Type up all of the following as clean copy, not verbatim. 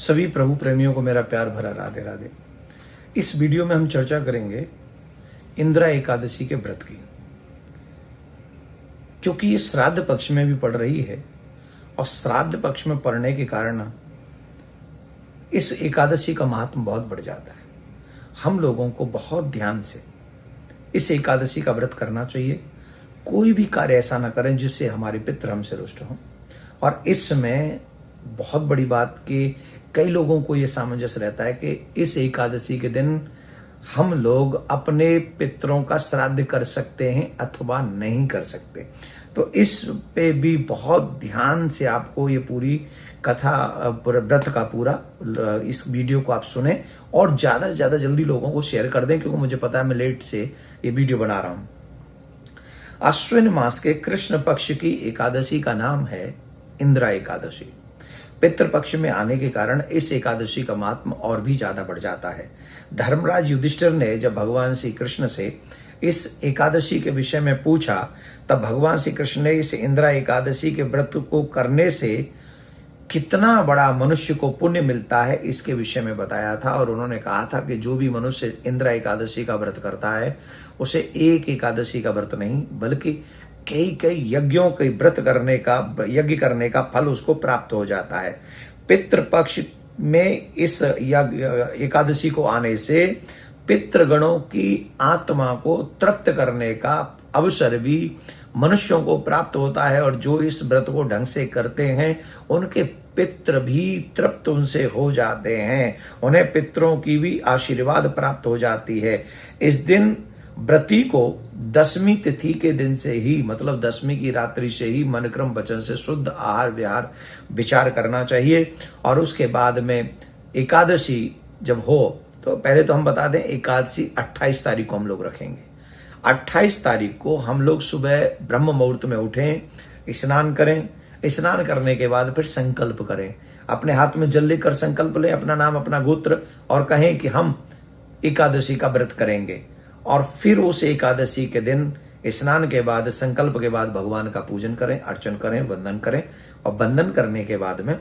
सभी प्रभु प्रेमियों को मेरा प्यार भरा राधे राधे। इस वीडियो में हम चर्चा करेंगे इंदिरा एकादशी के व्रत की, क्योंकि ये श्राद्ध पक्ष में भी पड़ रही है और श्राद्ध पक्ष में पड़ने के कारण इस एकादशी का महत्व बहुत बढ़ जाता है। हम लोगों को बहुत ध्यान से इस एकादशी का व्रत करना चाहिए। कोई भी कार्य ऐसा ना करें जिससे हमारे पितृ हमसे रुष्ट हों। और इस समय बहुत बड़ी बात कि कई लोगों को ये सामंजस्य रहता है कि इस एकादशी के दिन हम लोग अपने पितरों का श्राद्ध कर सकते हैं अथवा नहीं कर सकते। तो इस पे भी बहुत ध्यान से आपको ये पूरी कथा व्रत का पूरा इस वीडियो को आप सुने और ज़्यादा से ज़्यादा जल्दी लोगों को शेयर कर दें, क्योंकि मुझे पता है मैं लेट से ये वीडियो बना रहा हूँ। अश्विन मास के कृष्ण पक्ष की एकादशी का नाम है इंदिरा एकादशी। पितृपक्ष में आने के कारण इस एकादशी का महात्म और भी ज्यादा बढ़ जाता है। धर्मराज युधिष्ठिर ने जब भगवान श्री कृष्ण से इस एकादशी के विषय में पूछा, तब भगवान श्री कृष्ण ने इस इंदिरा एकादशी के व्रत को करने से कितना बड़ा मनुष्य को पुण्य मिलता है इसके विषय में बताया था। और उन्होंने कहा था कि जो भी मनुष्य इंदिरा एकादशी का व्रत करता है उसे एक एकादशी का व्रत नहीं बल्कि कई यज्ञों के व्रत करने का यज्ञ करने का फल उसको प्राप्त हो जाता है। पितृपक्ष में इस एकादशी को आने से पितृगणों की आत्मा को तृप्त करने का अवसर भी मनुष्यों को प्राप्त होता है। और जो इस व्रत को ढंग से करते हैं उनके पितृ भी तृप्त उनसे हो जाते हैं, उन्हें पितरों की भी आशीर्वाद प्राप्त हो जाती है। इस दिन व्रती को दशमी तिथि के दिन से ही, मतलब दशमी की रात्रि से ही मन क्रम वचन से शुद्ध आहार विहार विचार करना चाहिए। और उसके बाद में एकादशी जब हो तो पहले तो हम बता दें, एकादशी 28 तारीख को हम लोग रखेंगे। 28 तारीख को हम लोग सुबह ब्रह्म मुहूर्त में उठें, स्नान करें, स्नान करने के बाद फिर संकल्प करें। अपने हाथ में जल लेकर संकल्प लें, अपना नाम अपना गोत्र, और कहें कि हम एकादशी का व्रत करेंगे। और फिर उस एकादशी के दिन स्नान के बाद संकल्प के बाद भगवान का पूजन करें, अर्चन करें, वंदन करें। और वंदन करने के बाद में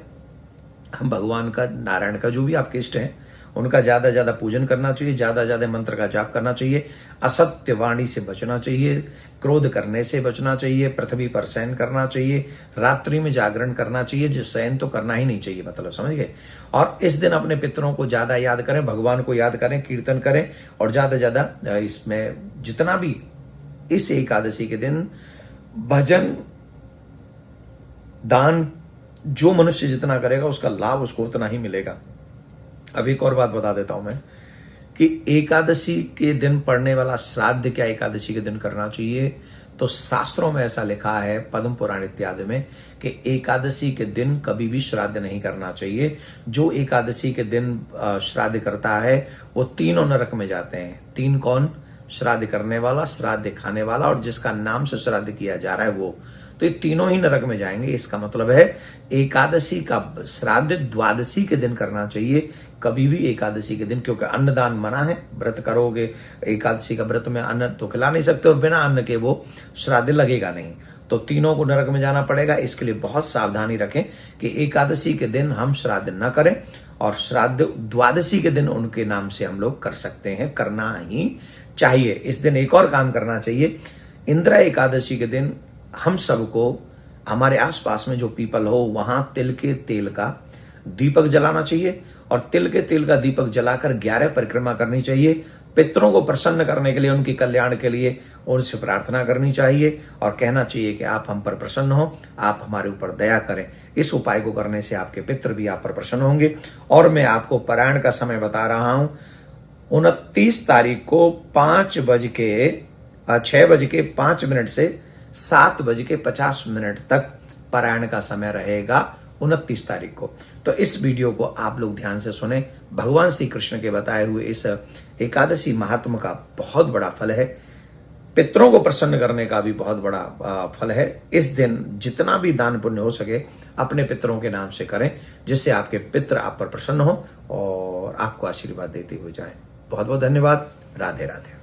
हम भगवान का, नारायण का, जो भी आपके इष्ट हैं उनका ज्यादा ज्यादा पूजन करना चाहिए, ज्यादा ज्यादा मंत्र का जाप करना चाहिए, असत्य वाणी से बचना चाहिए, क्रोध करने से बचना चाहिए, पृथ्वी पर शयन करना चाहिए, रात्रि में जागरण करना चाहिए, जो शयन तो करना ही नहीं चाहिए, मतलब समझ गए। और इस दिन अपने पितरों को ज्यादा याद करें, भगवान को याद करें, कीर्तन करें। और ज्यादा ज्यादा इसमें जितना भी इस एकादशी के दिन भजन दान जो मनुष्य जितना करेगा उसका लाभ उसको उतना ही मिलेगा। अब एक और बात बता देता हूं मैं कि एकादशी के दिन पड़ने वाला श्राद्ध क्या एकादशी के दिन करना चाहिए। तो शास्त्रों में ऐसा लिखा है, पद्म पुराण इत्यादि में, कि एकादशी के दिन कभी भी श्राद्ध नहीं करना चाहिए। जो एकादशी के दिन श्राद्ध करता है वो तीनों नरक में जाते हैं। तीन कौन? श्राद्ध करने वाला, श्राद्ध खाने वाला और जिसका नाम से श्राद्ध किया जा रहा है वो। तो ये तीनों ही नरक में जाएंगे। इसका मतलब है एकादशी का श्राद्ध द्वादशी के दिन करना चाहिए, कभी भी एकादशी के दिन, क्योंकि अन्नदान मना है। व्रत करोगे एकादशी का व्रत में अन्न तो खिला नहीं सकते और बिना अन्न के वो श्राद्ध लगेगा नहीं। तो तीनों को नरक में जाना पड़ेगा। इसके लिए बहुत सावधानी रखें कि एकादशी के दिन हम श्राद्ध न करें और श्राद्ध द्वादशी के दिन उनके नाम से हम लोग कर सकते हैं, करना ही चाहिए। इस दिन एक और काम करना चाहिए। इंदिरा एकादशी के दिन हम सबको हमारे आसपास में जो पीपल हो वहां तिल के तेल का दीपक जलाना चाहिए और तिल के तेल का दीपक जलाकर 11 परिक्रमा करनी चाहिए। पितरों को प्रसन्न करने के लिए, उनके कल्याण के लिए उनसे प्रार्थना करनी चाहिए और कहना चाहिए कि आप हम पर प्रसन्न हो, आप हमारे ऊपर दया करें। इस उपाय को करने से आपके पितृ भी आप पर प्रसन्न होंगे। और मैं आपको पारायण का समय बता रहा हूं, 29 तारीख को 6:05 से 7:50 तक पारायण का समय रहेगा 29 तारीख को। तो इस वीडियो को आप लोग ध्यान से सुने। भगवान श्री कृष्ण के बताए हुए इस एकादशी महात्म का बहुत बड़ा फल है। पितरों को प्रसन्न करने का भी बहुत बड़ा फल है। इस दिन जितना भी दान पुण्य हो सके अपने पितरों के नाम से करें, जिससे आपके पितर आप पर प्रसन्न हो और आपको आशीर्वाद देते हुए जाएं। बहुत बहुत धन्यवाद। राधे राधे।